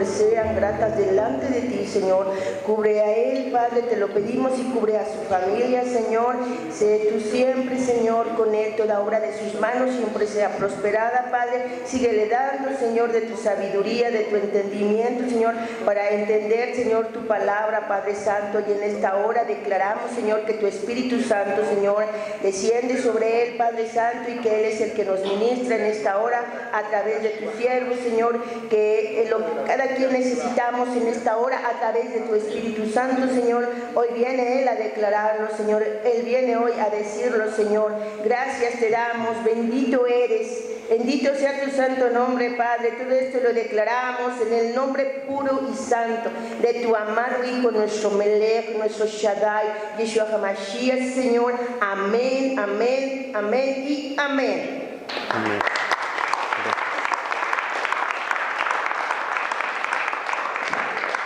Sean gratas delante de ti, Señor. Cubre a él, Padre, te lo pedimos, y cubre a su familia, Señor. Sé tú siempre, Señor, con él. Toda obra de sus manos siempre sea prosperada, Padre. Síguele dando, Señor, de tu sabiduría, de tu entendimiento, Señor, para entender, Señor, tu palabra, Padre Santo. Y en esta hora declaramos, Señor, que tu Espíritu Santo, Señor, desciende sobre él, Padre Santo, y que él es el que nos ministra en esta hora a través de tus siervos, Señor, que cada quien necesitamos en esta hora a través de tu Espíritu Santo, Señor. Hoy viene él a declararlo, Señor. Él viene hoy a decirlo, Señor. Gracias te damos, bendito eres. Bendito sea tu santo nombre, Padre. Todo esto lo declaramos en el nombre puro y santo de tu amado Hijo, nuestro Melech, nuestro Shaddai, Yeshua HaMashiach, Señor. Amén, amén, amén y amén. Amén.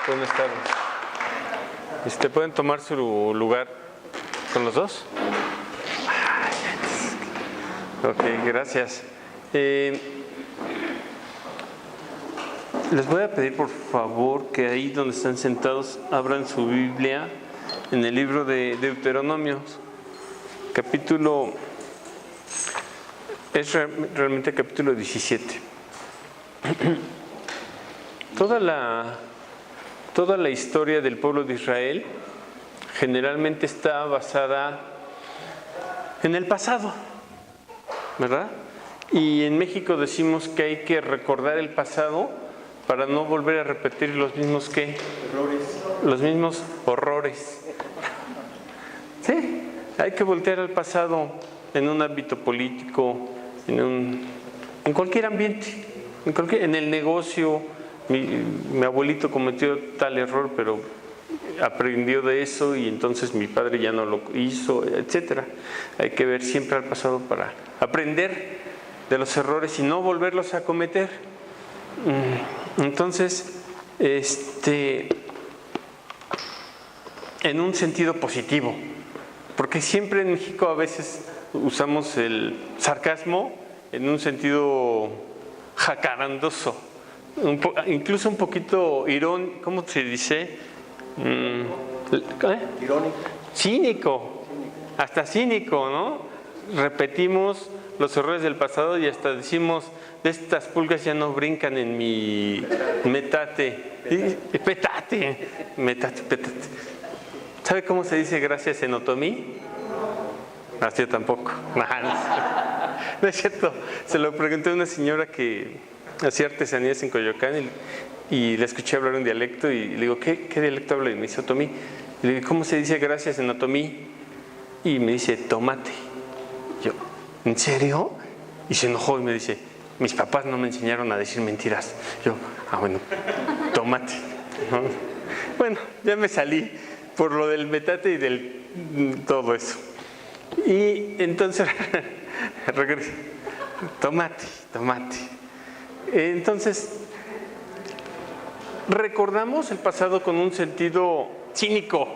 Buenas tardes. ¿Pueden tomar su lugar con los dos? Ok, gracias. Les voy a pedir por favor que ahí donde están sentados abran su Biblia en el libro de Deuteronomios, capítulo, es realmente capítulo 17. Toda la historia del pueblo de Israel generalmente está basada en el pasado, ¿verdad? Y en México decimos que hay que recordar el pasado para no volver a repetir los mismos los mismos horrores. Sí, hay que voltear al pasado en un ámbito político, en cualquier ambiente, en el negocio. Mi abuelito cometió tal error, pero aprendió de eso y entonces mi padre ya no lo hizo, etcétera. Hay que ver siempre al pasado para aprender de los errores y no volverlos a cometer. Entonces, en un sentido positivo, porque siempre en México a veces usamos el sarcasmo en un sentido jacarandoso. Incluso un poquito irónico, ¿cómo se dice? Irónico. Cínico, hasta cínico, ¿no? Repetimos los errores del pasado y hasta decimos, de estas pulgas ya no brincan en mi metate. Petate. ¿Sabe cómo se dice gracias en otomí? Así yo tampoco. No es cierto. Se lo pregunté a una señora que hacía artesanías en Coyoacán y le escuché hablar un dialecto y le digo, ¿qué dialecto habla? Y me dice otomí. Y le digo, ¿cómo se dice gracias en otomí? Y me dice, tomate. Yo, ¿en serio? Y se enojó y me dice, mis papás no me enseñaron a decir mentiras. Yo, bueno, tomate. ¿No? Bueno, ya me salí por lo del metate y del todo eso. Y entonces, regreso, tomate. Entonces, recordamos el pasado con un sentido cínico.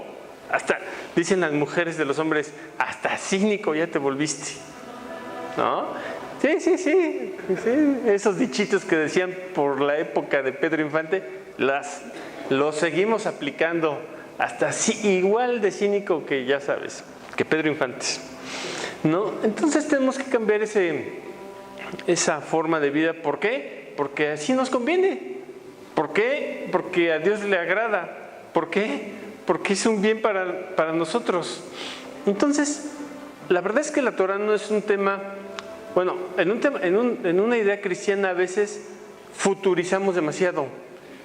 Hasta, dicen las mujeres de los hombres, hasta cínico ya te volviste, ¿no? Sí. Esos dichitos que decían por la época de Pedro Infante, los seguimos aplicando hasta igual de cínico que, ya sabes, que Pedro Infante, ¿no? Entonces tenemos que cambiar esa forma de vida. ¿Por qué? Porque así nos conviene. ¿Por qué? Porque a Dios le agrada. ¿Por qué? Porque es un bien para nosotros. Entonces, la verdad es que la Torah no es un tema, bueno, en una idea cristiana a veces futurizamos demasiado.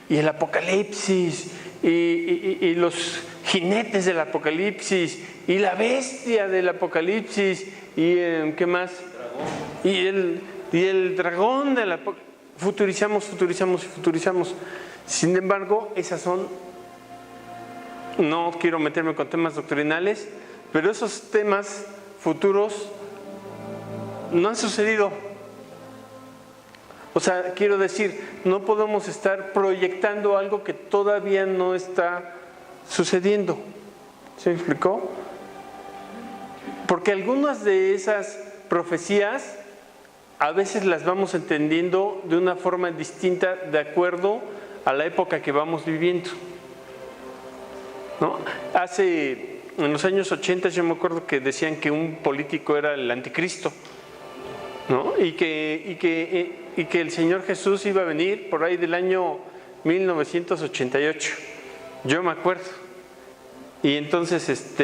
Y el Apocalipsis, y los jinetes del Apocalipsis, y la bestia del Apocalipsis, y ¿qué más? Y el dragón del Apocalipsis. Futurizamos. Sin embargo, esas son, no quiero meterme con temas doctrinales, pero esos temas futuros no han sucedido. O sea, quiero decir, no podemos estar proyectando algo que todavía no está sucediendo. ¿Se me explicó? Porque algunas de esas profecías a veces las vamos entendiendo de una forma distinta de acuerdo a la época que vamos viviendo, ¿no? En los años 80 yo me acuerdo que decían que un político era el anticristo, ¿no? Y que el Señor Jesús iba a venir por ahí del año 1988, yo me acuerdo. Y entonces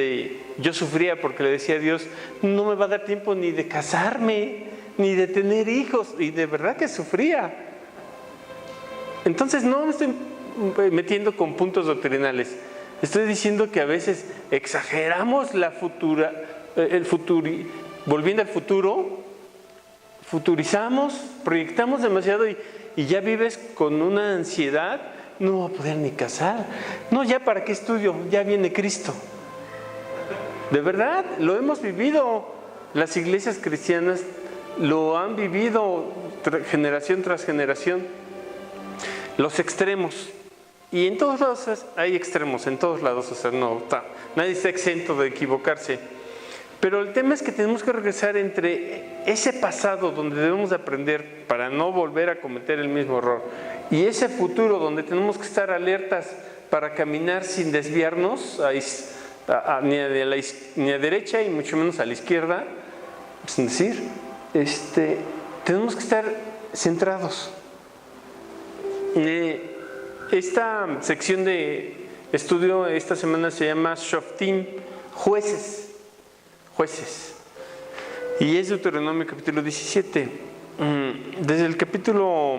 yo sufría porque le decía a Dios, no me va a dar tiempo ni de casarme, ni de tener hijos, y de verdad que sufría. Entonces no me estoy metiendo con puntos doctrinales, estoy diciendo que a veces exageramos volviendo al futuro, futurizamos, proyectamos demasiado y ya vives con una ansiedad. No voy a poder ni casar. No, ya para qué estudio, ya viene Cristo. De verdad, lo hemos vivido. Las iglesias cristianas lo han vivido generación tras generación. Los extremos. Y en todos lados hay extremos, en todos lados. O sea, nadie está exento de equivocarse. Pero el tema es que tenemos que regresar entre ese pasado donde debemos aprender para no volver a cometer el mismo error y ese futuro donde tenemos que estar alertas para caminar sin desviarnos ni a derecha y mucho menos a la izquierda. Es decir, tenemos que estar centrados. Esta sección de estudio esta semana se llama Shoftim, jueces. Y es Deuteronomio capítulo 17. Desde el capítulo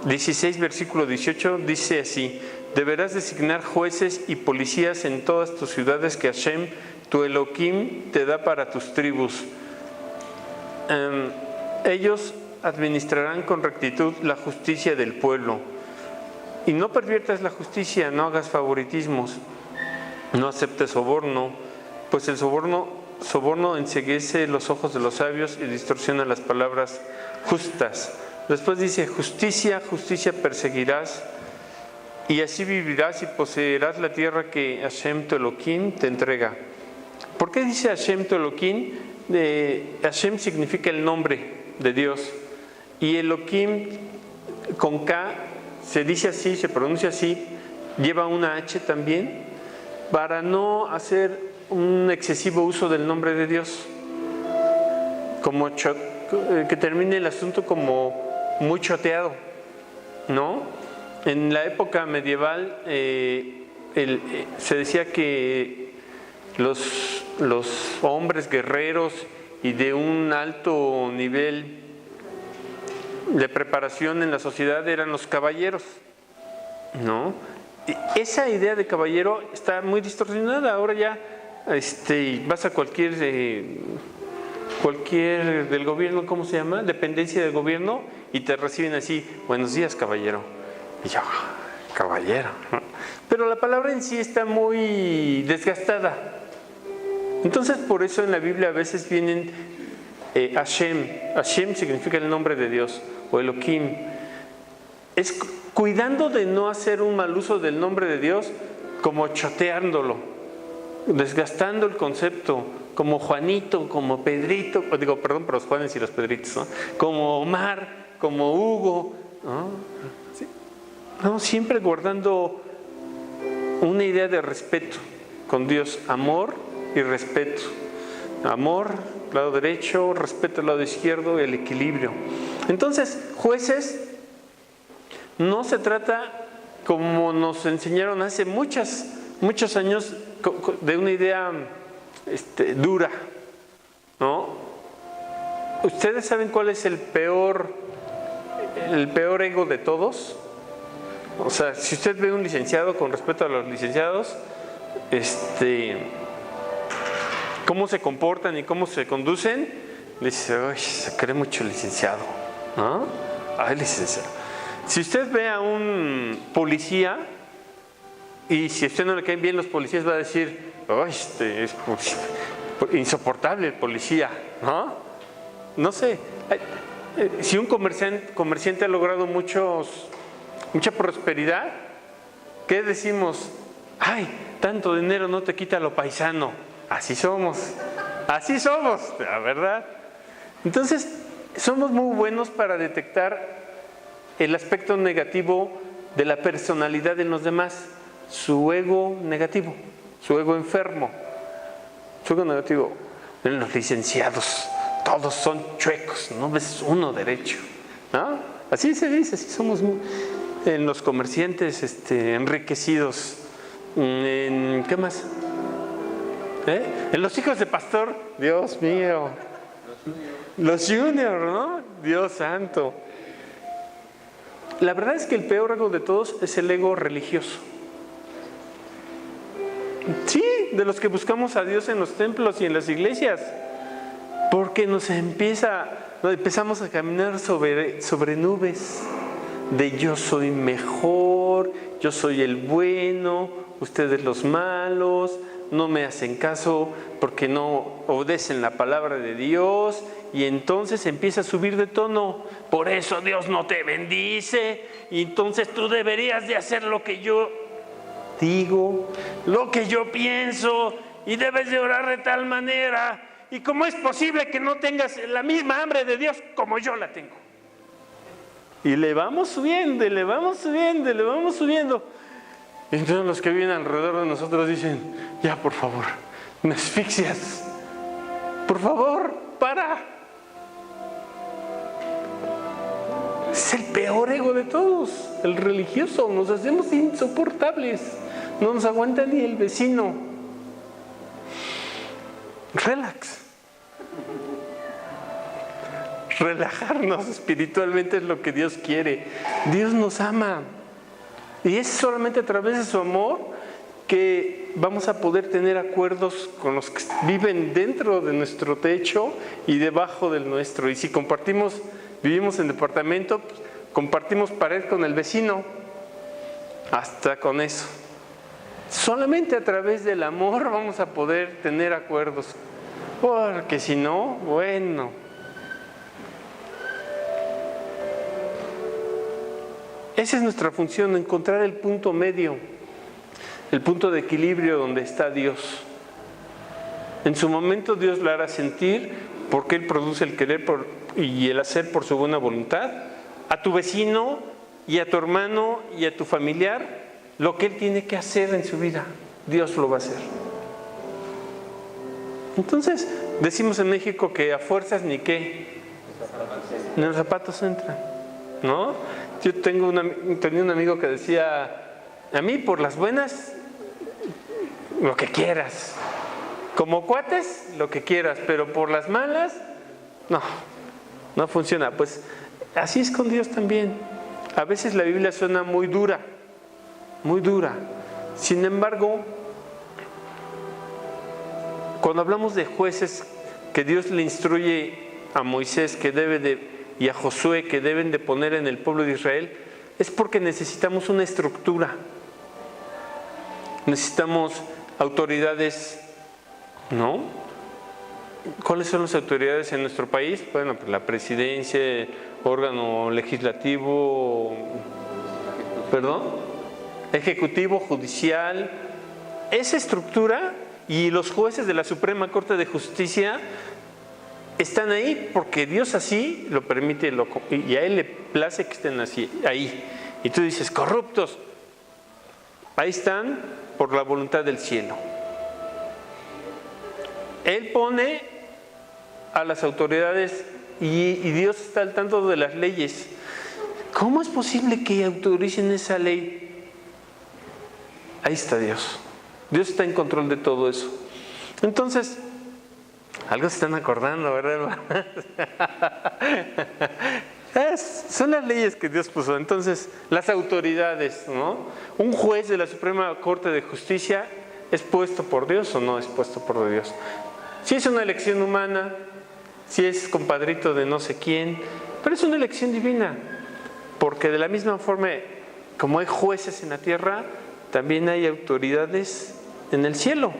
16, versículo 18, dice así: deberás designar jueces y policías en todas tus ciudades que Hashem, tu Elohim, te da para tus tribus. Ellos administrarán con rectitud la justicia del pueblo. Y no perviertas la justicia, no hagas favoritismos, no aceptes soborno, pues el soborno enceguece los ojos de los sabios y distorsiona las palabras justas. Después dice: justicia perseguirás, y así vivirás y poseerás la tierra que Hashem tu Elohim te entrega. ¿Por qué dice Hashem tu Elohim? Hashem significa el nombre de Dios, y Elohim con K se dice así, se pronuncia así, lleva una H también, para no hacer un excesivo uso del nombre de Dios, que termine el asunto como muy choteado, ¿no? En la época medieval se decía que los hombres guerreros y de un alto nivel de preparación en la sociedad eran los caballeros, ¿no? Esa idea de caballero está muy distorsionada. Ahora ya vas a cualquier del gobierno, ¿cómo se llama? Dependencia del gobierno, y te reciben así: buenos días, caballero. Y yo, caballero. Pero la palabra en sí está muy desgastada. Entonces, por eso en la Biblia a veces vienen Hashem. Hashem significa el nombre de Dios, o Elohim. Es cuidando de no hacer un mal uso del nombre de Dios, como choteándolo, desgastando el concepto, como Juanito, como Pedrito, perdón por los Juanes y los Pedritos, ¿no? Como Omar, como Hugo, ¿no? ¿Sí? No, siempre guardando una idea de respeto con Dios, amor y respeto. Amor, lado derecho, respeto al lado izquierdo, y el equilibrio. Entonces, jueces, no se trata, como nos enseñaron hace muchos años, de una idea dura, ¿no? ¿Ustedes saben cuál es el peor ego de todos? O sea, si usted ve un licenciado, con respeto a los licenciados, cómo se comportan y cómo se conducen, le dice: ¡ay, se cree mucho licenciado! ¿No? ¡Ay, licenciado! Si usted ve a un policía, y si a usted no le caen bien los policías, va a decir: ¡ay, es insoportable el policía! ¿No? No sé. Si un comerciante ha logrado mucha prosperidad, ¿qué decimos? Ay, tanto dinero no te quita lo paisano. Así somos, la verdad. Entonces, somos muy buenos para detectar el aspecto negativo de la personalidad en los demás, su ego negativo, su ego enfermo, su ego negativo. En los licenciados, todos son chuecos, no ves uno derecho, ¿no? Así se dice, así somos en los comerciantes enriquecidos. ¿Qué más? En los hijos de pastor, Dios mío, los juniors, ¿no? Dios santo. La verdad es que el peor ego de todos es el ego religioso. Sí, de los que buscamos a Dios en los templos y en las iglesias, porque empezamos a caminar sobre nubes de yo soy mejor, yo soy el bueno, ustedes los malos, no me hacen caso porque no obedecen la palabra de Dios, y entonces empieza a subir de tono. Por eso Dios no te bendice, y entonces tú deberías de hacer lo que yo digo, lo que yo pienso, y debes de orar de tal manera. ¿Y cómo es posible que no tengas la misma hambre de Dios como yo la tengo? Y le vamos subiendo, y le vamos subiendo, y le vamos subiendo. Y entonces los que viven alrededor de nosotros dicen: ya, por favor, me asfixias. Por favor, para. Es el peor ego de todos, el religioso. Nos hacemos insoportables. No nos aguanta ni el vecino. Relax. Relajarnos espiritualmente es lo que Dios quiere. Dios nos ama. Y es solamente a través de su amor que vamos a poder tener acuerdos con los que viven dentro de nuestro techo y debajo del nuestro. Y si vivimos en departamento, pues, compartimos pared con el vecino. Hasta con eso. Solamente a través del amor vamos a poder tener acuerdos. Porque si no, bueno. Esa es nuestra función, encontrar el punto medio, el punto de equilibrio donde está Dios. En su momento Dios la hará sentir, porque Él produce el querer y el hacer por su buena voluntad. A tu vecino y a tu hermano y a tu familiar, lo que Él tiene que hacer en su vida, Dios lo va a hacer. Entonces, decimos en México que a fuerzas ni los zapatos entran, ¿no? Yo tenía un amigo que decía: a mí por las buenas, lo que quieras. Como cuates, lo que quieras, pero por las malas, no funciona. Pues así es con Dios también. A veces la Biblia suena muy dura. Sin embargo, cuando hablamos de jueces que Dios le instruye a Moisés y a Josué que deben de poner en el pueblo de Israel, es porque necesitamos una estructura. Necesitamos autoridades, ¿no? ¿Cuáles son las autoridades en nuestro país? Bueno, pues la presidencia, el órgano legislativo, ejecutivo, judicial. Esa estructura y los jueces de la Suprema Corte de Justicia están ahí porque Dios así lo permite y a Él le place que estén ahí. Y tú dices: corruptos. Ahí están por la voluntad del cielo. Él pone a las autoridades y Dios está al tanto de las leyes. ¿Cómo es posible que autoricen esa ley? Ahí está Dios. Dios está en control de todo eso. Entonces, algo se están acordando, ¿verdad, hermanos? Son las leyes que Dios puso. Entonces, las autoridades, ¿no? ¿Un juez de la Suprema Corte de Justicia es puesto por Dios o no es puesto por Dios? Si es una elección humana, si es compadrito de no sé quién, pero es una elección divina, porque de la misma forma como hay jueces en la tierra, también hay autoridades en el cielo.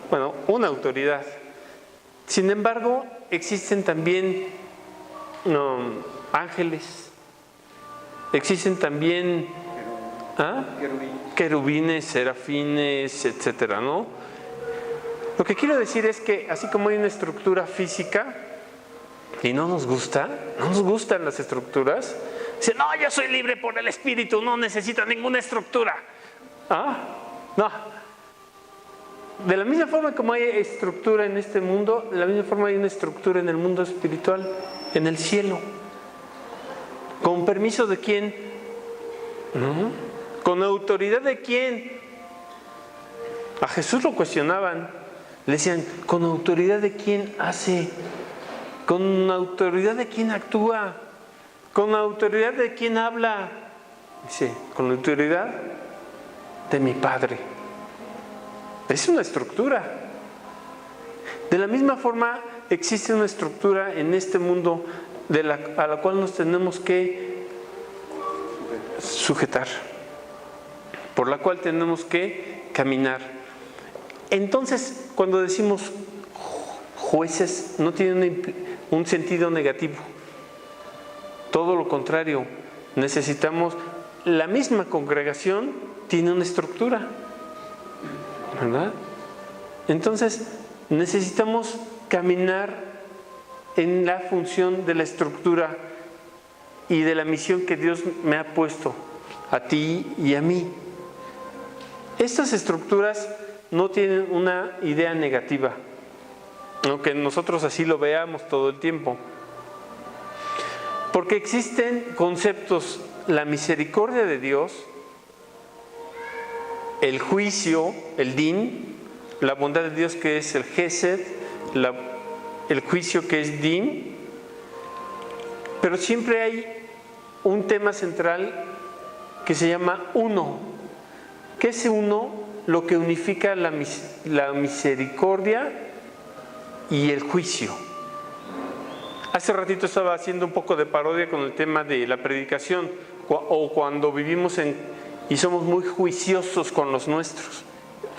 Bueno, una autoridad. Sin embargo, existen también ángeles. Existen también querubines, serafines, etcétera, ¿no? Lo que quiero decir es que así como hay una estructura física y no nos gustan las estructuras, dicen, no, yo soy libre por el Espíritu, no necesito ninguna estructura. No. De la misma forma como hay estructura en este mundo, de la misma forma hay una estructura en el mundo espiritual, en el cielo. ¿Con permiso de quién? ¿Con autoridad de quién? A Jesús lo cuestionaban. Le decían, ¿con autoridad de quién hace? ¿Con autoridad de quién actúa? ¿Con autoridad de quién habla? Dice, con la autoridad de mi Padre. Es una estructura. De la misma forma, existe una estructura en este mundo a la cual nos tenemos que sujetar, por la cual tenemos que caminar. Entonces, cuando decimos jueces, no tiene un sentido negativo. Todo lo contrario, necesitamos, la misma congregación tiene una estructura, ¿verdad? Entonces, necesitamos caminar en la función de la estructura y de la misión que Dios me ha puesto a ti y a mí. Estas estructuras no tienen una idea negativa, aunque nosotros así lo veamos todo el tiempo, porque existen conceptos, la misericordia de Dios, el juicio, el din, la bondad de Dios que es el gesed, el juicio que es din, pero siempre hay un tema central que se llama uno, que es uno lo que unifica la misericordia y el juicio. Hace ratito estaba haciendo un poco de parodia con el tema de la predicación, o cuando vivimos y somos muy juiciosos con los nuestros.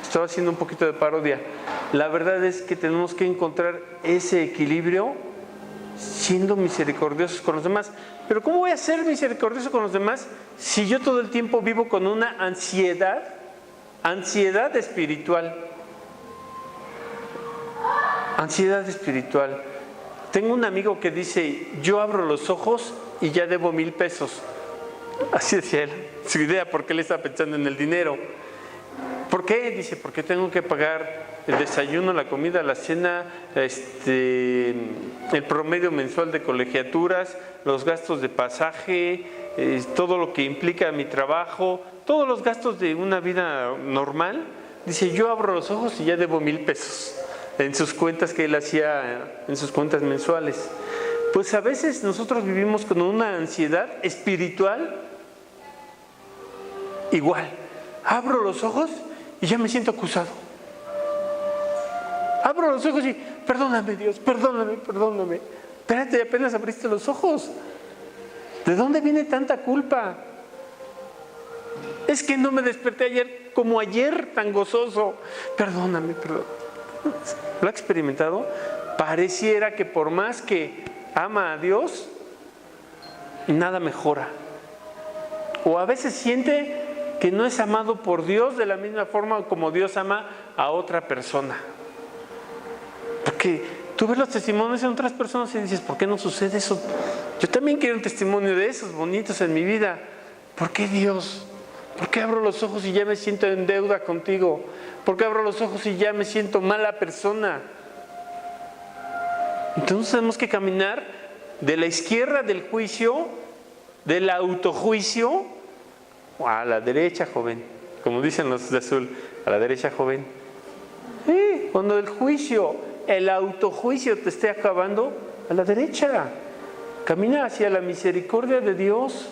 Estaba haciendo un poquito de parodia. La verdad es que tenemos que encontrar ese equilibrio siendo misericordiosos con los demás. Pero ¿cómo voy a ser misericordioso con los demás si yo todo el tiempo vivo con una ansiedad espiritual? Ansiedad espiritual. Tengo un amigo que dice, yo abro los ojos y ya debo 1,000 pesos. Así decía él, su idea, porque él está pensando en el dinero. ¿Por qué? Dice, porque tengo que pagar el desayuno, la comida, la cena, el promedio mensual de colegiaturas, los gastos de pasaje, todo lo que implica mi trabajo, todos los gastos de una vida normal. Dice, yo abro los ojos y ya debo 1,000 pesos en sus cuentas que él hacía, en sus cuentas mensuales. Pues a veces nosotros vivimos con una ansiedad espiritual igual. Abro los ojos y ya me siento acusado. Abro los ojos y, perdóname Dios, perdóname. Espérate, apenas abriste los ojos. ¿De dónde viene tanta culpa? Es que no me desperté ayer como ayer, tan gozoso. Perdóname. ¿Lo ha experimentado? Pareciera que por más que ama a Dios, nada mejora. O a veces siente que no es amado por Dios de la misma forma como Dios ama a otra persona. Porque tú ves los testimonios en otras personas y dices, ¿por qué no sucede eso? Yo también quiero un testimonio de esos bonitos en mi vida. ¿Por qué Dios? ¿Por qué abro los ojos y ya me siento en deuda contigo? ¿Por qué abro los ojos y ya me siento mala persona? Entonces tenemos que caminar de la izquierda del juicio, del autojuicio, a la derecha, joven, como dicen los de azul, a la derecha, joven. Cuando el juicio, el autojuicio te esté acabando, a la derecha. Camina hacia la misericordia de Dios.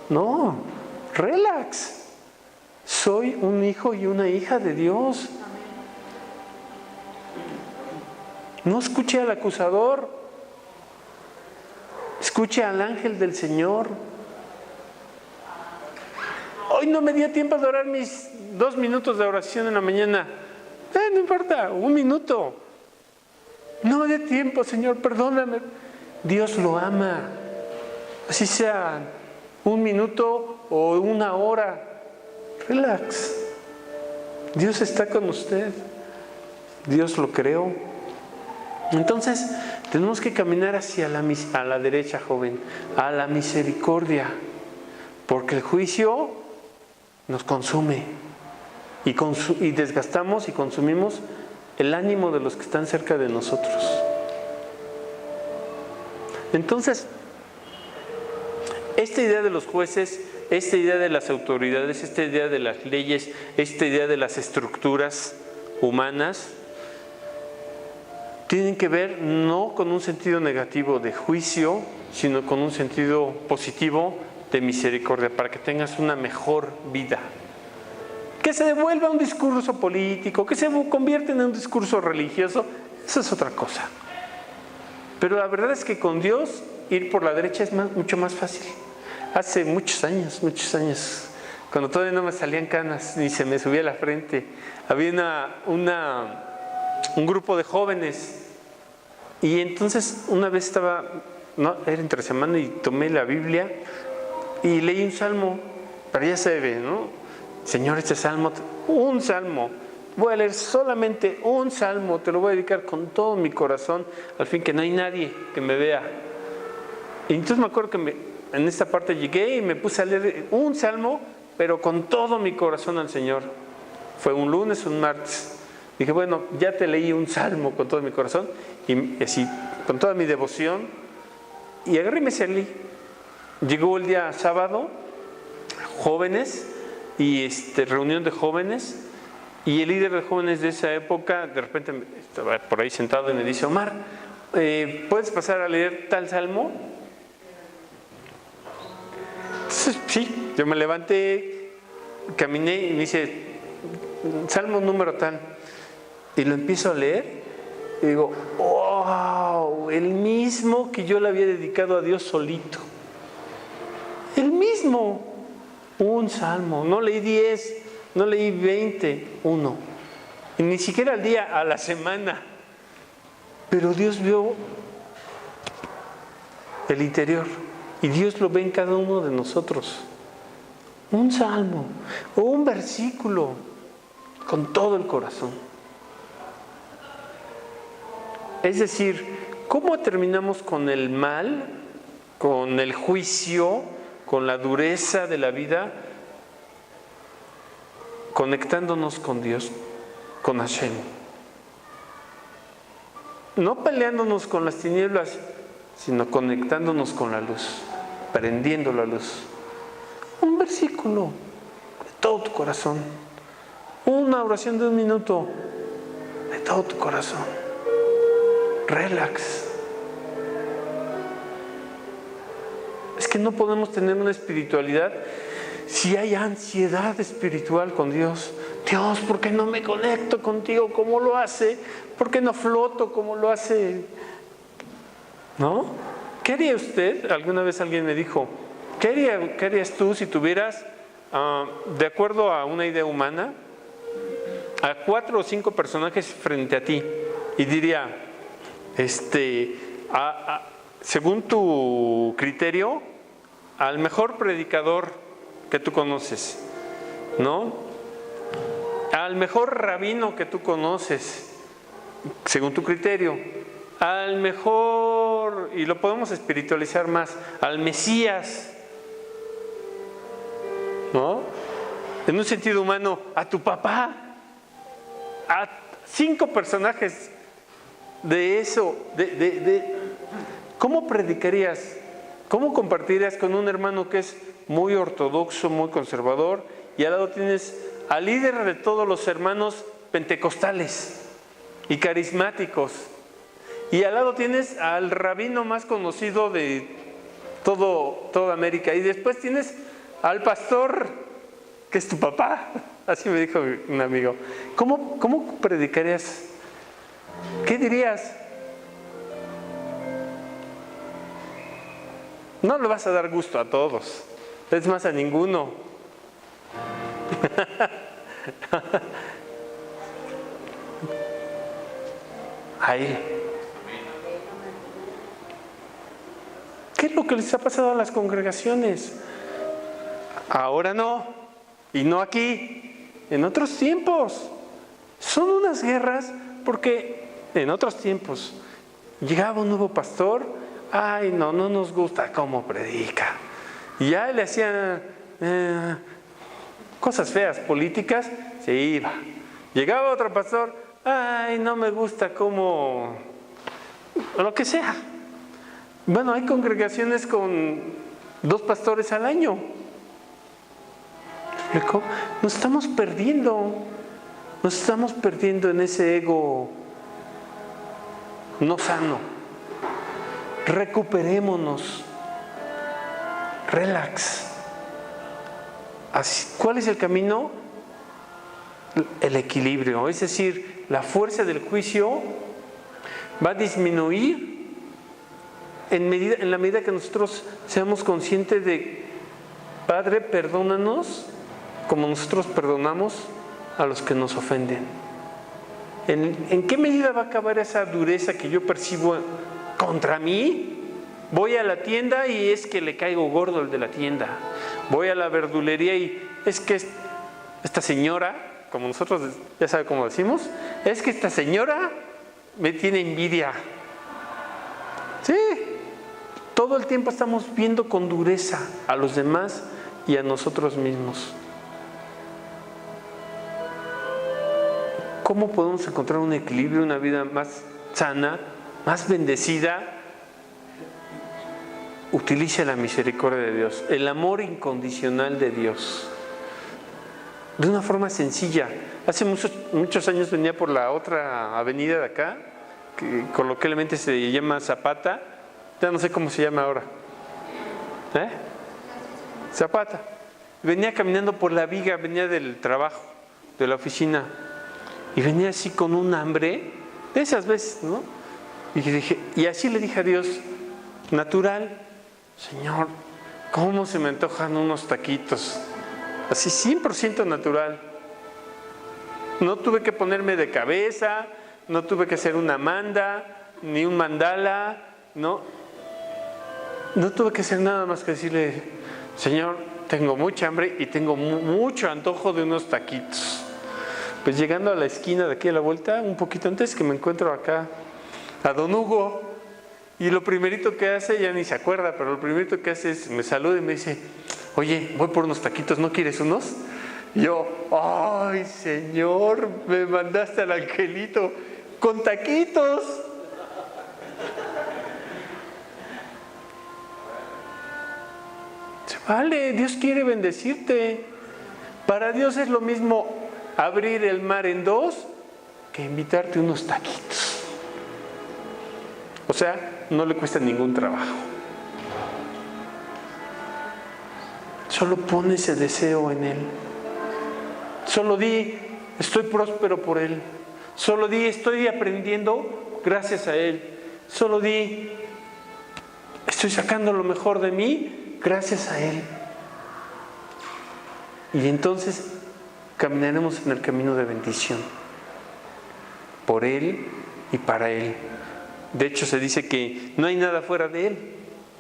No, relax. Soy un hijo y una hija de Dios. No escuche al acusador. Escuche al ángel del Señor. Hoy no me dio tiempo de orar mis 2 minutos de oración en la mañana. No importa, 1 minuto. No me dio tiempo, Señor, perdóname. Dios lo ama. así sea 1 minuto o 1 hora. Relax. Dios está con usted. Dios lo creó. Entonces, tenemos que caminar hacia a la derecha, joven, a la misericordia, porque el juicio nos consume y desgastamos y consumimos el ánimo de los que están cerca de nosotros. Entonces, esta idea de los jueces, esta idea de las autoridades, esta idea de las leyes, esta idea de las estructuras humanas, tienen que ver no con un sentido negativo de juicio, sino con un sentido positivo de misericordia, para que tengas una mejor vida. Que se devuelva un discurso político, que se convierta en un discurso religioso, eso es otra cosa. Pero la verdad es que con Dios ir por la derecha es mucho más fácil. Hace muchos años, cuando todavía no me salían canas ni se me subía la frente, había un grupo de jóvenes. Y entonces una vez era entre semana y tomé la Biblia y leí un salmo, pero ya se ve, ¿no? Señor, este salmo, un salmo, voy a leer solamente un salmo, te lo voy a dedicar con todo mi corazón, al fin que no hay nadie que me vea. Y entonces me acuerdo que en esta parte llegué y me puse a leer un salmo, pero con todo mi corazón al Señor. Fue un lunes, un martes. Dije, bueno, ya te leí un salmo con todo mi corazón y así, con toda mi devoción, y agarré y me salí. Llegó el día sábado, jóvenes, y reunión de jóvenes, y el líder de jóvenes de esa época, de repente estaba por ahí sentado y me dice, Omar, ¿puedes pasar a leer tal salmo? Entonces, sí, yo me levanté, caminé y me dice, salmo número tal. Y lo empiezo a leer y digo, wow, el mismo que yo le había dedicado a Dios solito. El mismo. Un salmo. No leí 10, no leí 20, uno. Y ni siquiera al día, a la semana. Pero Dios vio el interior. Y Dios lo ve en cada uno de nosotros. Un salmo o un versículo con todo el corazón. Es decir, ¿cómo terminamos con el mal, con el juicio, con la dureza de la vida? Conectándonos con Dios, con Hashem. No peleándonos con las tinieblas, sino conectándonos con la luz, prendiendo la luz. Un versículo de todo tu corazón. Una oración de 1 minuto de todo tu corazón. Relax. Es que no podemos tener una espiritualidad si hay ansiedad espiritual con Dios. Dios, ¿por qué no me conecto contigo como lo hace? ¿Por qué no floto como lo hace? ¿No? ¿Qué haría usted? Alguna vez alguien me dijo, ¿qué harías tú si tuvieras, de acuerdo a una idea humana, a 4 o 5 personajes frente a ti? Y diría, según tu criterio, al mejor predicador que tú conoces, ¿no? Al mejor rabino que tú conoces, según tu criterio, al mejor, y lo podemos espiritualizar más, al Mesías, ¿no? En un sentido humano, a tu papá, a 5 personajes de eso, ¿cómo predicarías? ¿Cómo compartirías con un hermano que es muy ortodoxo, muy conservador, y al lado tienes al líder de todos los hermanos pentecostales y carismáticos, y al lado tienes al rabino más conocido de toda América, y después tienes al pastor que es tu papá? Así me dijo un amigo. ¿Cómo predicarías? ¿Qué dirías? No le vas a dar gusto a todos, es más, a ninguno. A él. ¿Qué es lo que les ha pasado a las congregaciones? Ahora no, y no aquí, en otros tiempos. Son unas guerras porque en otros tiempos llegaba un nuevo pastor, ay no nos gusta cómo predica. Y ya le hacían cosas feas, políticas, se iba. Llegaba otro pastor, ay no me gusta cómo, lo que sea. Bueno, hay congregaciones con 2 pastores al año. Nos estamos perdiendo en ese ego no sano. Recuperémonos, relax. ¿Cuál es el camino? El equilibrio, es decir, la fuerza del juicio va a disminuir en la medida que nosotros seamos conscientes de, Padre, perdónanos como nosotros perdonamos a los que nos ofenden. ¿En qué medida va a acabar esa dureza que yo percibo contra mí? Voy a la tienda y es que le caigo gordo al de la tienda. Voy a la verdulería y es que esta señora, como nosotros ya sabe cómo decimos, es que esta señora me tiene envidia. Sí, todo el tiempo estamos viendo con dureza a los demás y a nosotros mismos. ¿Cómo podemos encontrar un equilibrio, una vida más sana, más bendecida? Utilice la misericordia de Dios, el amor incondicional de Dios, de una forma sencilla. Hace muchos años venía por la otra avenida de acá, que coloquialmente se llama Zapata, ya no sé cómo se llama ahora. Zapata. Venía caminando por la viga, venía del trabajo, de la oficina, y venía así con un hambre, de esas veces, ¿no? Y así le dije a Dios, natural, Señor, ¿cómo se me antojan unos taquitos? Así 100% natural. No tuve que ponerme de cabeza, no tuve que hacer una manda, ni un mandala, no tuve que hacer nada más que decirle, Señor, tengo mucha hambre y tengo mucho antojo de unos taquitos. Pues llegando a la esquina de aquí a la vuelta, un poquito antes que me encuentro acá a don Hugo, y lo primerito que hace, ya ni se acuerda, pero lo primerito que hace es me saluda y me dice, oye, voy por unos taquitos, ¿no quieres unos? Y yo, ay Señor, me mandaste al angelito con taquitos. Vale, Dios quiere bendecirte. Para Dios es lo mismo abrir el mar en 2 que invitarte unos taquitos. O sea, no le cuesta ningún trabajo. Solo pon ese deseo en Él. Solo di, estoy próspero por Él. Solo di, estoy aprendiendo gracias a Él. Solo di, estoy sacando lo mejor de mí gracias a Él. Y entonces caminaremos en el camino de bendición. Por Él y para Él. De hecho, se dice que no hay nada fuera de Él.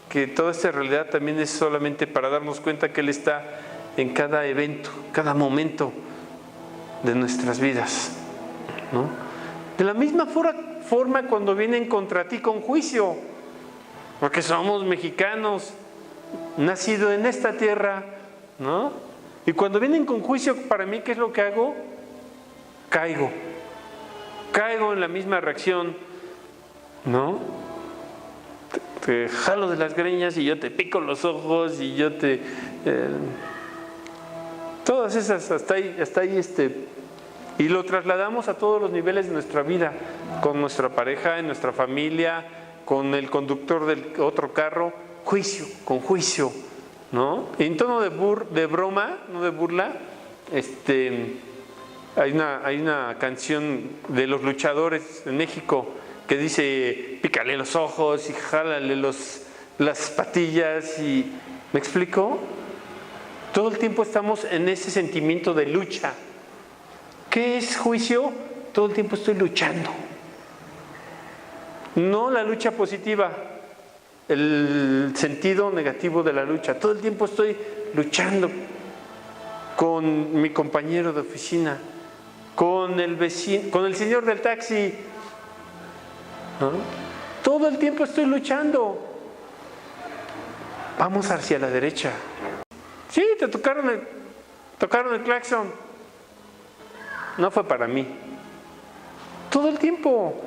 Que toda esta realidad también es solamente para darnos cuenta que Él está en cada evento, cada momento de nuestras vidas, ¿no? De la misma forma cuando vienen contra ti con juicio, porque somos mexicanos, nacidos en esta tierra, ¿no? Y cuando vienen con juicio, para mí, ¿qué es lo que hago? Caigo en la misma reacción, ¿no? Te jalo de las greñas y yo te pico los ojos y yo te... todas esas, hasta ahí y lo trasladamos a todos los niveles de nuestra vida, con nuestra pareja, en nuestra familia, con el conductor del otro carro, con juicio, ¿no? En tono de broma, no de burla, hay una canción de los luchadores en México que dice, pícale los ojos y jálale las patillas, y ¿me explico? Todo el tiempo estamos en ese sentimiento de lucha. ¿Qué es juicio? Todo el tiempo estoy luchando. No la lucha positiva, el sentido negativo de la lucha. Todo el tiempo estoy luchando con mi compañero de oficina, con el vecino, con el señor del taxi, ¿no? Todo el tiempo estoy luchando. Vamos hacia la derecha. Sí, te tocaron el claxon. No fue para mí. Todo el tiempo.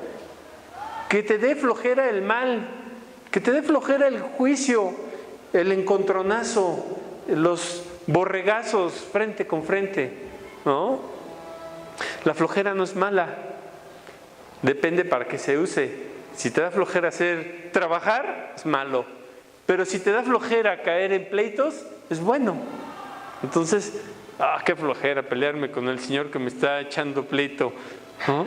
Que te dé flojera el mal, que te dé flojera el juicio, el encontronazo, los borregazos frente con frente, ¿no? La flojera no es mala, depende para qué se use. Si te da flojera trabajar, es malo, pero si te da flojera caer en pleitos, es bueno. Entonces, qué flojera pelearme con el señor que me está echando pleito, ¿no?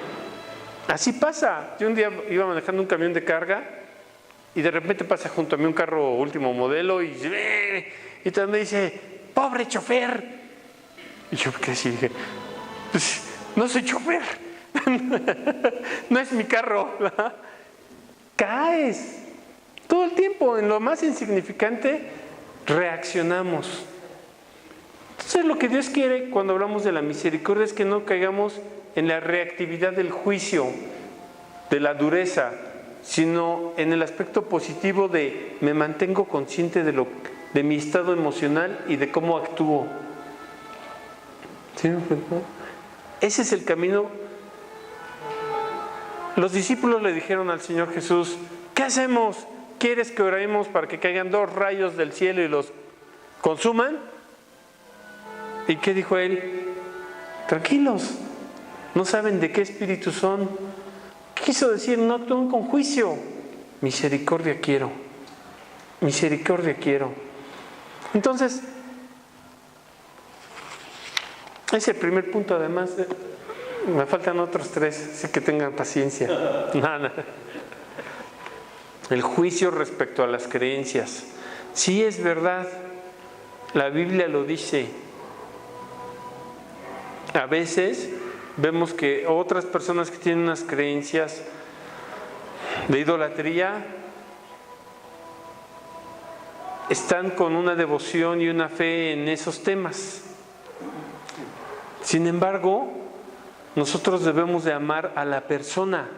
Así pasa. Yo un día iba manejando un camión de carga y de repente pasa junto a mí un carro último modelo y entonces me dice, pobre chofer. Y yo qué así dije, pues no soy chofer, no es mi carro, ¿verdad? Caes todo el tiempo en lo más insignificante, reaccionamos. Entonces lo que Dios quiere cuando hablamos de la misericordia es que no caigamos en la reactividad del juicio, de la dureza, sino en el aspecto positivo de me mantengo consciente de mi estado emocional y de cómo actúo. ¿Sí? Ese es el camino. Los discípulos le dijeron al Señor Jesús, ¿qué hacemos? ¿Quieres que oremos para que caigan 2 rayos del cielo y los consuman? ¿Y qué dijo él? Tranquilos, no saben de qué espíritu son. Quiso decir, no actúen con juicio. Misericordia quiero. Misericordia quiero. Entonces, ese es el primer punto. Además, me faltan otros 3, así que tengan paciencia. Nada. El juicio respecto a las creencias. Sí, es verdad, la Biblia lo dice. A veces vemos que otras personas que tienen unas creencias de idolatría están con una devoción y una fe en esos temas. Sin embargo, nosotros debemos de amar a la persona.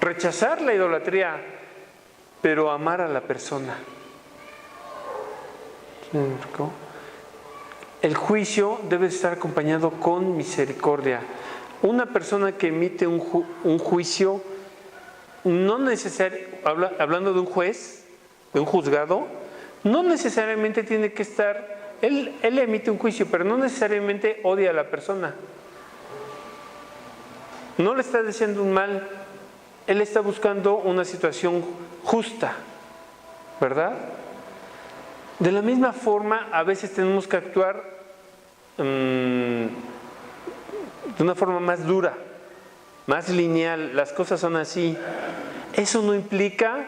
Rechazar la idolatría, pero amar a la persona. El juicio debe estar acompañado con misericordia. Una persona que emite un juicio, no necesariamente, hablando de un juez, de un juzgado, no necesariamente tiene que estar, él emite un juicio, pero no necesariamente odia a la persona. No le está diciendo un mal, él está buscando una situación justa, ¿verdad? De la misma forma, a veces tenemos que actuar de una forma más dura, más lineal. Las cosas son así. Eso no implica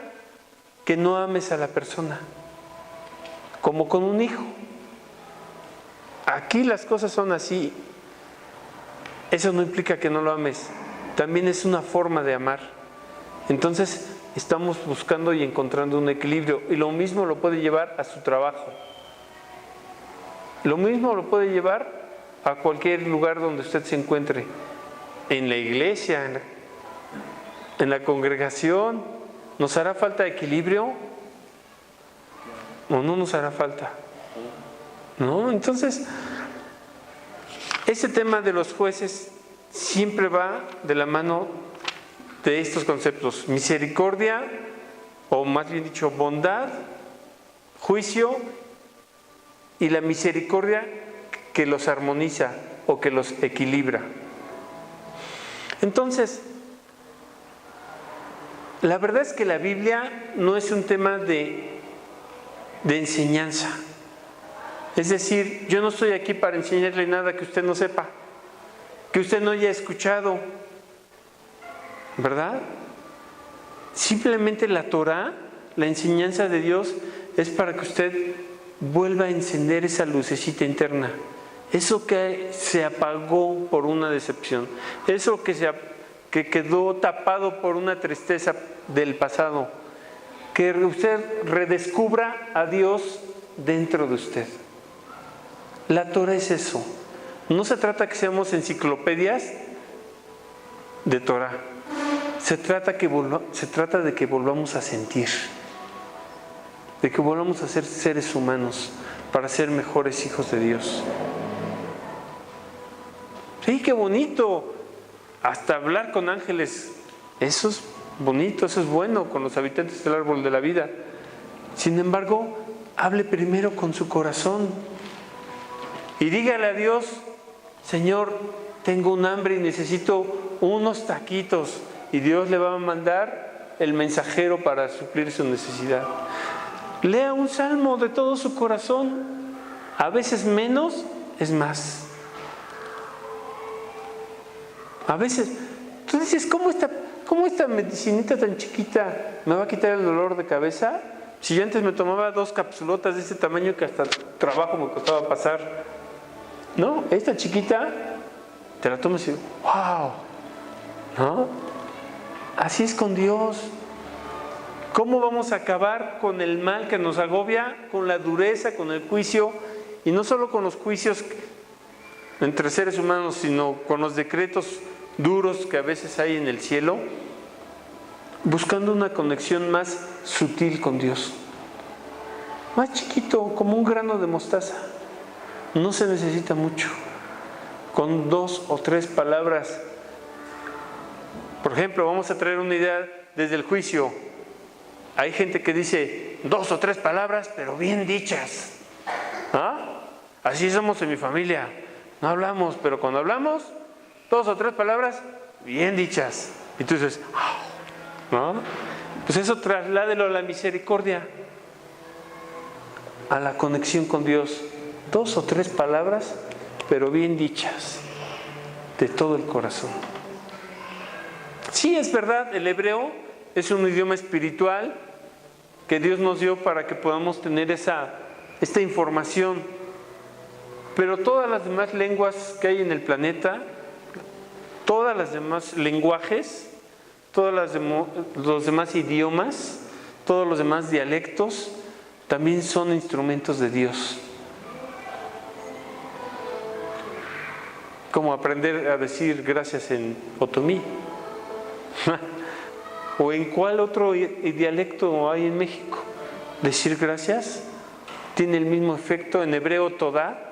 que no ames a la persona, como con un hijo. Aquí las cosas son así. Eso no implica que no lo ames. También es una forma de amar. Entonces, estamos buscando y encontrando un equilibrio, y lo mismo lo puede llevar a su trabajo, lo mismo lo puede llevar a cualquier lugar donde usted se encuentre, en la iglesia, en la congregación. ¿Nos hará falta equilibrio o no nos hará falta? ¿No? Entonces, ese tema de los jueces siempre va de la mano de estos conceptos: misericordia, o más bien dicho, bondad, juicio, y la misericordia que los armoniza o que los equilibra. Entonces, la verdad es que la Biblia no es un tema de enseñanza. Es decir, yo no estoy aquí para enseñarle nada que usted no sepa, que usted no haya escuchado, ¿verdad? Simplemente la Torá, la enseñanza de Dios, es para que usted vuelva a encender esa lucecita interna, eso que se apagó por una decepción, eso que que quedó tapado por una tristeza del pasado. Que usted redescubra a Dios dentro de usted. La Torah es eso. No se trata que seamos enciclopedias de Torah. Se trata de que volvamos a sentir, de que volvamos a ser seres humanos para ser mejores hijos de Dios. Sí, qué bonito. Hasta hablar con ángeles, eso es bonito, eso es bueno con los habitantes del árbol de la vida. Sin embargo, hable primero con su corazón y dígale a Dios: Señor, tengo un hambre y necesito unos taquitos. Y Dios le va a mandar el mensajero para suplir su necesidad. Lea un salmo de todo su corazón. A veces menos es más. A veces, tú dices, ¿cómo esta medicinita tan chiquita me va a quitar el dolor de cabeza? Si yo antes me tomaba 2 capsulotas de ese tamaño que hasta trabajo me costaba pasar. No, esta chiquita te la tomas y ¡wow! ¿No? Así es con Dios. ¿Cómo vamos a acabar con el mal que nos agobia? Con la dureza, con el juicio, y no solo con los juicios entre seres humanos, sino con los decretos duros que a veces hay en el cielo, buscando una conexión más sutil con Dios, más chiquito, como un grano de mostaza. No se necesita mucho. Con 2 o 3 palabras. Por ejemplo, vamos a traer una idea desde el juicio. Hay gente que dice 2 o 3 palabras, pero bien dichas. ¿Ah? Así somos en mi familia. No hablamos, pero cuando hablamos, 2 o 3 palabras bien dichas. Y tú dices, ¿no? Pues eso trasládelo a la misericordia, a la conexión con Dios. 2 o 3 palabras, pero bien dichas, de todo el corazón. Sí, es verdad, el hebreo es un idioma espiritual que Dios nos dio para que podamos tener esta información. Pero todas las demás lenguas que hay en el planeta, todas las demás lenguajes, los demás idiomas, todos los demás dialectos, también son instrumentos de Dios. Como aprender a decir gracias en otomí. ¿O en cuál otro dialecto hay en México? Decir gracias tiene el mismo efecto. En hebreo, todá,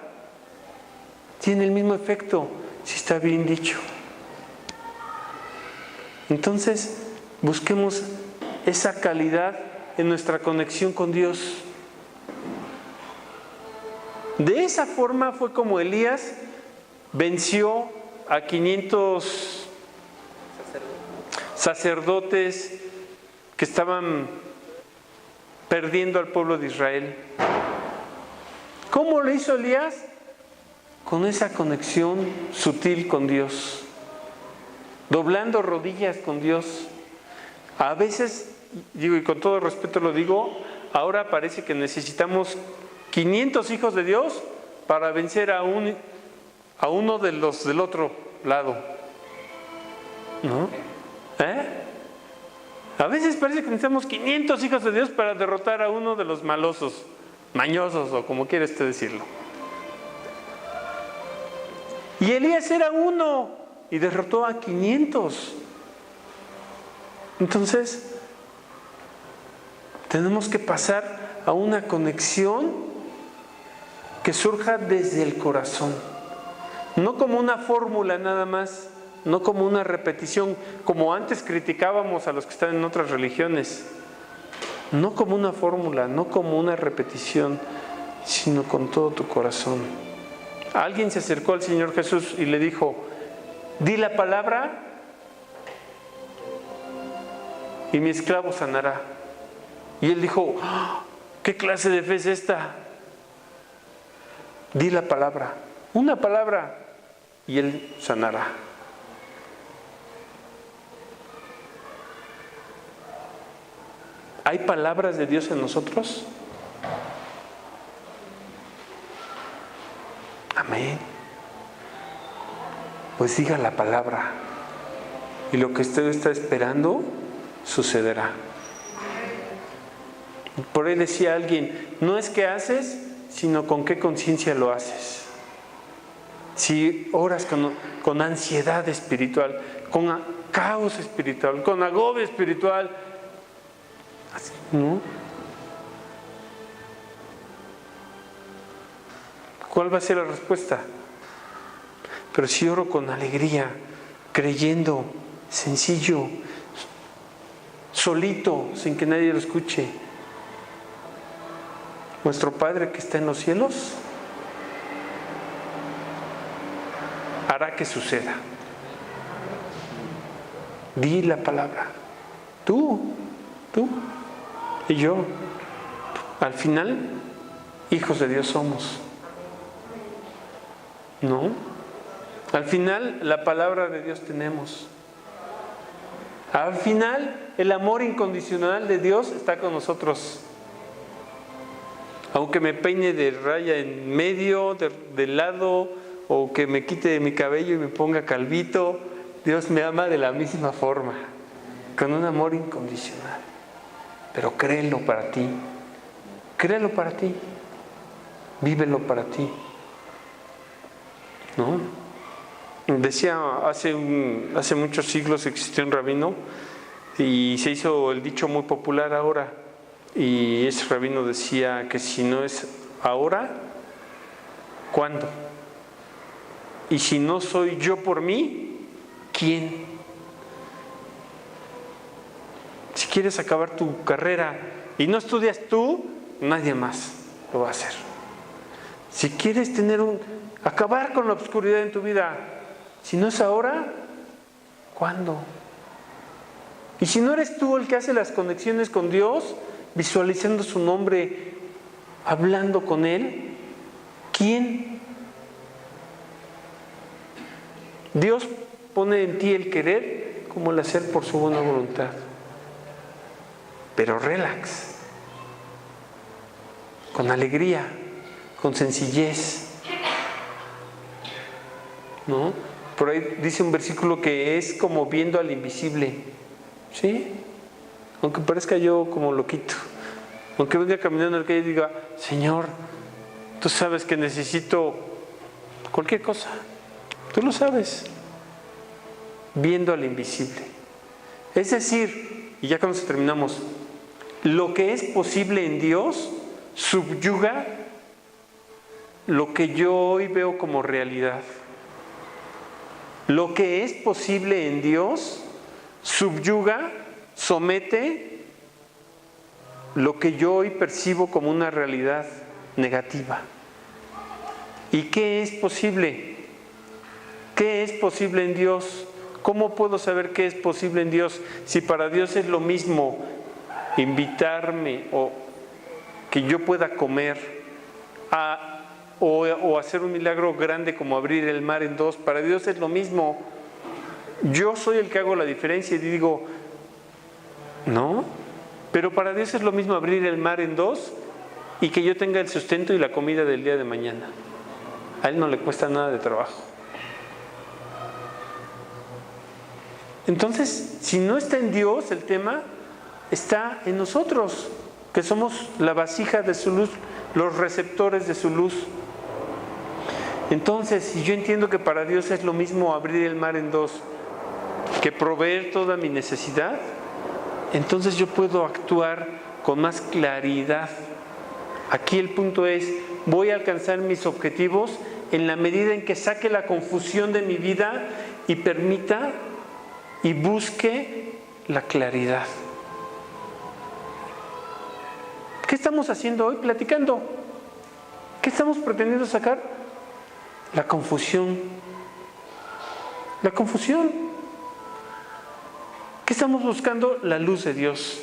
tiene el mismo efecto si está bien dicho. Entonces, busquemos esa calidad en nuestra conexión con Dios. De esa forma fue como Elías venció a 500 sacerdotes que estaban perdiendo al pueblo de Israel. ¿Cómo lo hizo Elías? Con esa conexión sutil con Dios, doblando rodillas con Dios. A veces, digo, y con todo respeto lo digo, ahora parece que necesitamos 500 hijos de Dios para vencer a uno de los del otro lado, ¿no? A veces parece que necesitamos 500 hijos de Dios para derrotar a uno de los malosos, mañosos, o como quiera usted decirlo. Y Elías era uno y derrotó a 500. Entonces, tenemos que pasar a una conexión que surja desde el corazón, no como una fórmula nada más, no como una repetición, como antes criticábamos a los que están en otras religiones. No como una fórmula, no como una repetición, sino con todo tu corazón. Alguien se acercó al Señor Jesús y le dijo: di la palabra y mi esclavo sanará. Y él dijo: ¿qué clase de fe es esta? Di la palabra, una palabra, y él sanará. ¿Hay palabras de Dios en nosotros? Amén. Pues diga la palabra. y lo que usted está esperando sucederá. Por ahí decía alguien, no es qué haces, sino con qué conciencia lo haces. Si oras con ansiedad espiritual, con caos espiritual, con agobio espiritual, ¿no? ¿Cuál va a ser la respuesta? Pero si oro con alegría, creyendo, sencillo, solito, sin que nadie lo escuche, nuestro Padre que está en los cielos hará que suceda. Di la palabra. Tú y yo. Al final, hijos de Dios somos. ¿No? Al final, la palabra de Dios tenemos. Al final, el amor incondicional de Dios está con nosotros. Aunque me peine de raya en medio, de lado, o que me quite de mi cabello y me ponga calvito, Dios me ama de la misma forma, con un amor incondicional. Pero créelo para ti, vívelo para ti. ¿No? Decía, hace muchos siglos existió un rabino y se hizo el dicho muy popular ahora. Y ese rabino decía que si no es ahora, ¿cuándo? Y si no soy yo por mí, ¿quién? Si quieres acabar tu carrera y no estudias tú, nadie más lo va a hacer. Si quieres acabar con la oscuridad en tu vida, si no es ahora, ¿cuándo? Y si no eres tú el que hace las conexiones con Dios, visualizando su nombre, hablando con Él, ¿quién? Dios pone en ti el querer como el hacer por su buena voluntad. Pero relax, con alegría, con sencillez, ¿no? Por ahí dice un versículo que es como viendo al invisible, ¿sí? Aunque parezca yo como loquito, aunque venga caminando en la calle y diga, Señor, tú sabes que necesito cualquier cosa, tú lo sabes, viendo al invisible. Es decir, y ya con eso terminamos, lo que es posible en Dios subyuga lo que yo hoy veo como realidad. Lo que es posible en Dios subyuga, somete lo que yo hoy percibo como una realidad negativa. ¿Y qué es posible? ¿Qué es posible en Dios? ¿Cómo puedo saber qué es posible en Dios? Si para Dios es lo mismo invitarme o que yo pueda comer o hacer un milagro grande como abrir el mar en dos, para Dios es lo mismo. Yo soy el que hago la diferencia y digo, no, pero para Dios es lo mismo abrir el mar en dos y que yo tenga el sustento y la comida del día de mañana. A Él no le cuesta nada de trabajo. Entonces, si no está en Dios el tema, está en nosotros, que somos la vasija de su luz, los receptores de su luz. Entonces, si yo entiendo que para Dios es lo mismo abrir el mar en dos que proveer toda mi necesidad, entonces yo puedo actuar con más claridad. Aquí el punto es, voy a alcanzar mis objetivos en la medida en que saque la confusión de mi vida y permita y busque la claridad. ¿Qué estamos haciendo hoy? Platicando. ¿Qué estamos pretendiendo sacar? La confusión. La confusión. ¿Qué estamos buscando? La luz de Dios,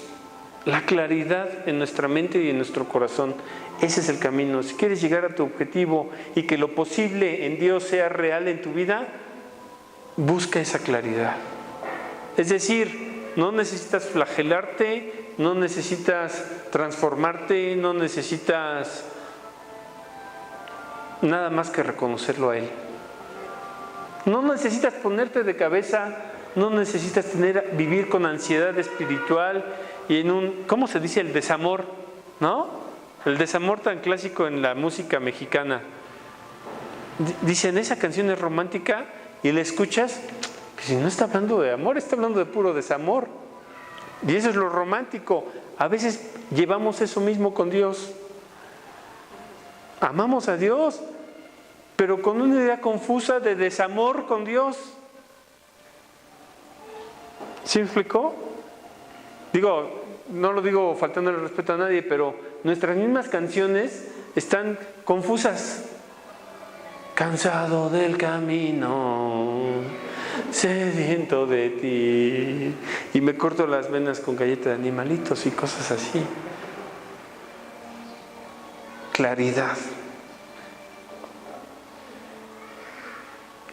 la claridad en nuestra mente y en nuestro corazón. Ese es el camino. Si quieres llegar a tu objetivo y que lo posible en Dios sea real en tu vida, busca esa claridad. Es decir, no necesitas flagelarte, no necesitas transformarte, no necesitas nada más que reconocerlo a Él. No necesitas ponerte de cabeza no necesitas vivir con ansiedad espiritual y en un, ¿cómo se dice? El desamor, ¿no? El desamor tan clásico en la música mexicana. Dicen, esa canción es romántica y la escuchas, que si no está hablando de amor, está hablando de puro desamor. Y eso es lo romántico. A veces llevamos eso mismo con Dios. Amamos a Dios, pero con una idea confusa de desamor con Dios. ¿Sí me explicó? Digo, no lo digo faltando el respeto a nadie, pero nuestras mismas canciones están confusas. Cansado del camino, sediento de ti, y me corto las venas con galleta de animalitos y cosas así. Claridad.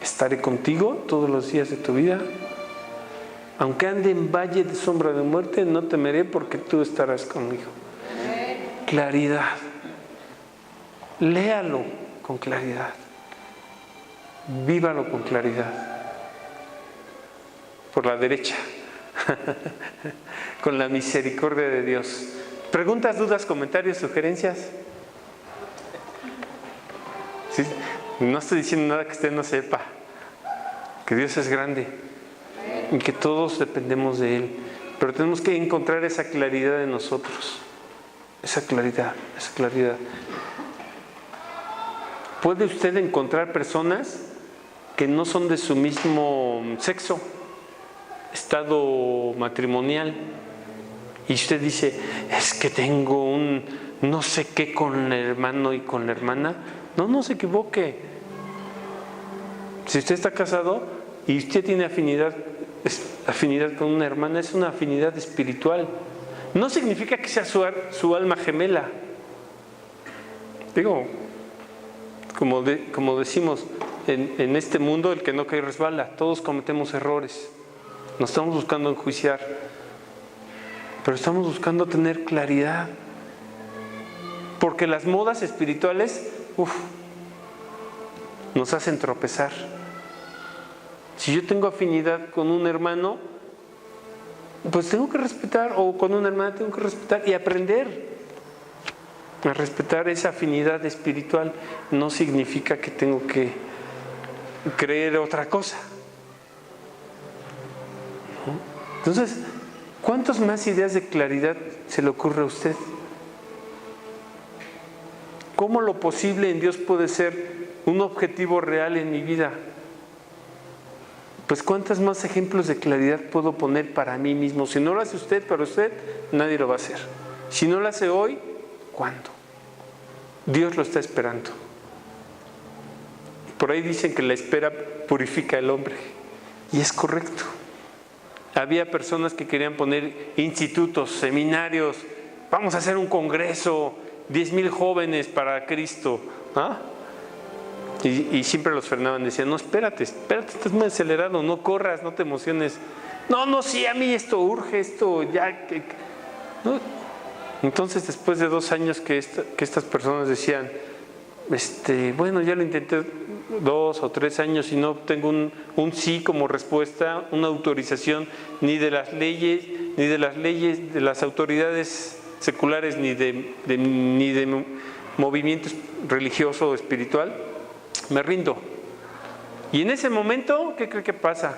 Estaré contigo todos los días de tu vida. Aunque ande en valle de sombra de muerte, no temeré porque tú estarás conmigo. Claridad. Léalo con claridad. Vívalo con claridad. Por la derecha. Con la misericordia de Dios. ¿Preguntas, dudas, comentarios, sugerencias? ¿Sí? No estoy diciendo nada que usted no sepa. Que Dios es grande y que todos dependemos de Él, pero tenemos que encontrar esa claridad en nosotros, esa claridad. ¿Puede usted encontrar personas que no son de su mismo sexo, estado matrimonial, y usted dice, es que tengo un no sé qué con el hermano y con la hermana? No se equivoque. Si usted está casado y usted tiene afinidad con una hermana, es una afinidad espiritual. No significa que sea su alma gemela. Digo, como decimos, en este mundo el que no cae resbala. Todos cometemos errores. No estamos buscando enjuiciar, pero estamos buscando tener claridad. Porque las modas espirituales, nos hacen tropezar. Si yo tengo afinidad con un hermano, pues tengo que respetar, o con una hermana tengo que respetar y aprender a respetar esa afinidad espiritual. No significa que tengo que creer otra cosa. Entonces, ¿cuántas más ideas de claridad se le ocurre a usted? ¿Cómo lo posible en Dios puede ser un objetivo real en mi vida? Pues ¿cuántos más ejemplos de claridad puedo poner para mí mismo? Si no lo hace usted para usted, nadie lo va a hacer. Si no lo hace hoy, ¿cuándo? Dios lo está esperando. Por ahí dicen que la espera purifica al hombre, y es correcto. Había personas que querían poner institutos, seminarios, vamos a hacer un congreso, 10,000 jóvenes para Cristo, ¿ah? Y siempre los frenaban, decían, no, espérate, estás muy acelerado, no corras, no te emociones. No, sí, a mí esto urge, esto ya... ¿no? Entonces, después de 2 años que estas personas decían, bueno, ya lo intenté 2 o 3 años y no obtengo un sí como respuesta, una autorización ni de las leyes, de las autoridades seculares, ni de movimiento religioso o espiritual, me rindo. Y en ese momento, ¿qué cree que pasa?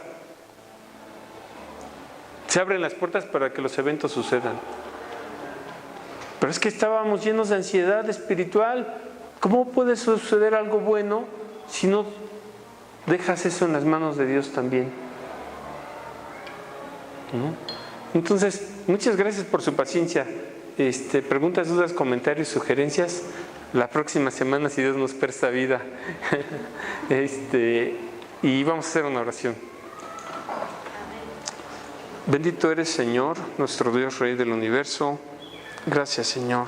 Se abren las puertas para que los eventos sucedan. Pero es que estábamos llenos de ansiedad espiritual. ¿Cómo puede suceder algo bueno si no dejas eso en las manos de Dios también? ¿No? Entonces, muchas gracias por su paciencia. Preguntas, dudas, comentarios, sugerencias. La próxima semana, si Dios nos presta vida. Y vamos a hacer una oración. Bendito eres, Señor, nuestro Dios, Rey del universo. Gracias, Señor.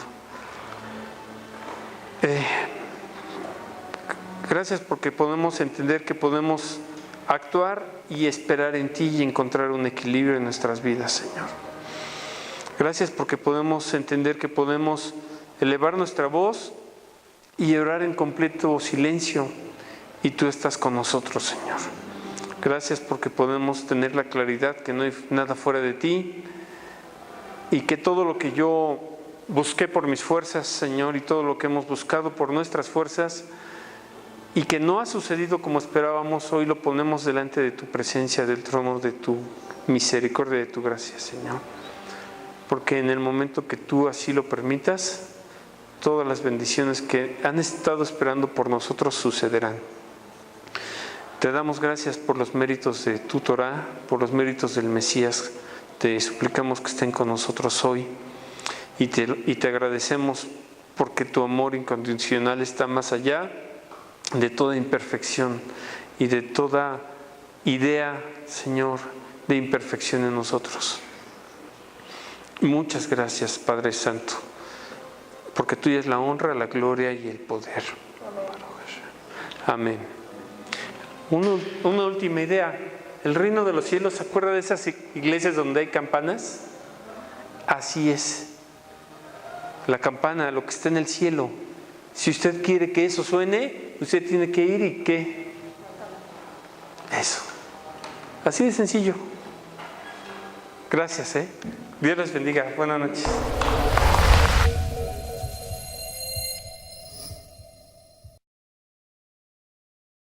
Gracias porque podemos entender que podemos actuar y esperar en ti y encontrar un equilibrio en nuestras vidas, Señor. Gracias porque podemos entender que podemos elevar nuestra voz y orar en completo silencio y tú estás con nosotros, Señor. Gracias porque podemos tener la claridad que no hay nada fuera de ti y que todo lo que yo busqué por mis fuerzas, Señor, y todo lo que hemos buscado por nuestras fuerzas y que no ha sucedido como esperábamos, hoy lo ponemos delante de tu presencia, del trono de tu misericordia, de tu gracia, Señor. Porque en el momento que tú así lo permitas, todas las bendiciones que han estado esperando por nosotros sucederán. Te damos gracias por los méritos de tu Torá, por los méritos del Mesías. Te suplicamos que estén con nosotros hoy y te agradecemos porque tu amor incondicional está más allá de toda imperfección y de toda idea, Señor, de imperfección en nosotros. Muchas gracias, Padre Santo, porque tuya es la honra, la gloria y el poder. Amén. Una última idea. El reino de los cielos, ¿se acuerda de esas iglesias donde hay campanas? Así es. La campana, lo que está en el cielo. Si usted quiere que eso suene, usted tiene que ir y ¿qué? Eso. Así de sencillo. Gracias, Dios les bendiga. Buenas noches.